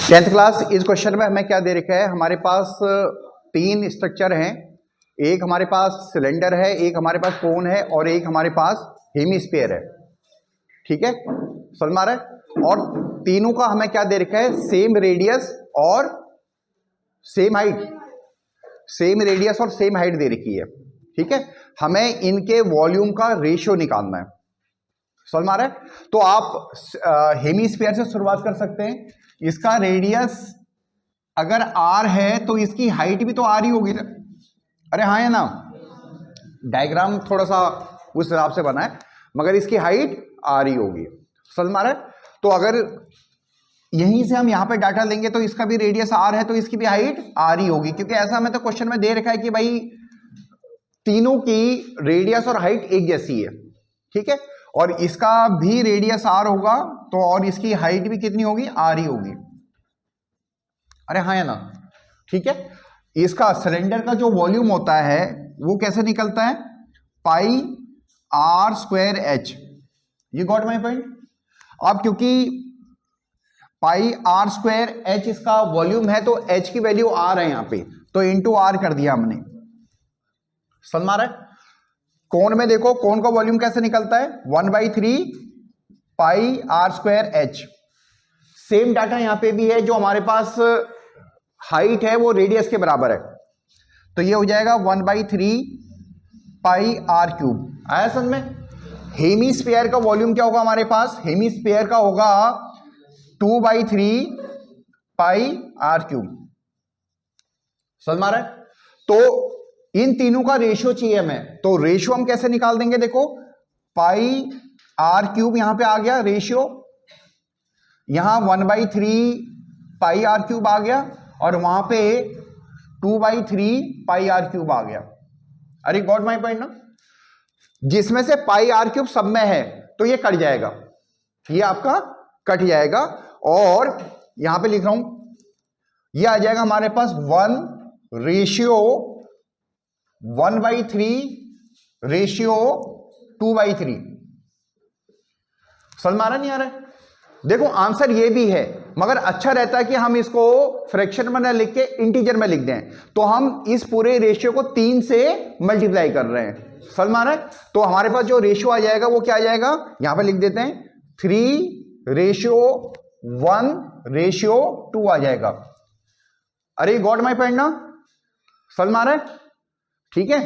10th class इस question में हमें क्या दे रखा है, हमारे पास तीन स्ट्रक्चर हैं। एक हमारे पास सिलेंडर है, एक हमारे पास कोन है और एक हमारे पास हेमीस्फीयर है। ठीक है, समझ में आ रहा है। और तीनों का हमें क्या दे रखा है, सेम रेडियस और सेम हाइट, सेम रेडियस और सेम हाइट दे रखी है। ठीक है, हमें इनके वॉल्यूम का रेशियो निकालना है। समझ में आ रहा है। तो आप हेमीस्फीयर से शुरुआत कर सकते हैं। इसका रेडियस अगर r है तो इसकी हाइट भी तो r ही होगी ना। अरे हाँ या ना, डायग्राम थोड़ा सा उस हिसाब से बना है, मगर इसकी हाइट r ही होगी। समझ में आ रहा है। तो अगर यहीं से हम यहां पे डाटा लेंगे तो इसका भी रेडियस r है तो इसकी भी हाइट r ही होगी, क्योंकि ऐसा हमें तो क्वेश्चन में दे रखा है कि भाई तीनों की रेडियस और हाइट एक जैसी है। ठीक है, और इसका भी रेडियस r होगा तो और इसकी हाइट भी कितनी होगी, r ही होगी। अरे हाँ या ना, ठीक है। इसका सिलेंडर का जो वॉल्यूम होता है वो कैसे निकलता है, पाई r square h। You got my point. अब क्योंकि पाई r स्क्वायर h इसका वॉल्यूम है तो h की वैल्यू r है यहां पे, तो इंटू r कर दिया हमने। समझ में आ रहा है। कोण में देखो, कोण का वॉल्यूम कैसे निकलता है, 1/3 पाई r square h। Same data यहां पे भी है, जो हमारे पास हाइट है वो रेडियस के बराबर है, तो ये हो जाएगा 1/3 पाई r क्यूब। आया समझ में। हेमीस्फीयर का वॉल्यूम क्या होगा हमारे पास, हेमीस्फीयर का होगा 2/3 पाई r क्यूब। समझ में आ रहा है। तो इन तीनों का रेशियो चाहिए हमें, तो रेशियो हम कैसे निकाल देंगे, देखो पाई r क्यूब यहां पे आ गया रेशियो, यहां 1/3 पाई r क्यूब आ गया और वहां पे 2/3 पाई r क्यूब आ गया। अरे गॉट माई पॉइंट ना। जिसमें से पाई r क्यूब सब में है तो ये कट जाएगा, ये आपका कट जाएगा, और यहां पे लिख रहा हूं ये आ जाएगा हमारे पास 1 रेशियो 1/3 रेशियो 2/3। समझ में आ रहा नहीं आ रहा है। देखो आंसर ये भी है, मगर अच्छा रहता है कि हम इसको फ्रैक्शन में ना लिख के इंटीजर में लिख दें, तो हम इस पूरे रेशियो को 3 से मल्टीप्लाई कर रहे हैं। समझ में आ रहा है। तो हमारे पास जो रेशियो आ जाएगा वो क्या आ जाएगा, यहां पे लिख देते हैं 3:1:2 आ जाएगा। अरे गॉट माई पॉइंट ना, समझ में आ रहा है। ठीक है,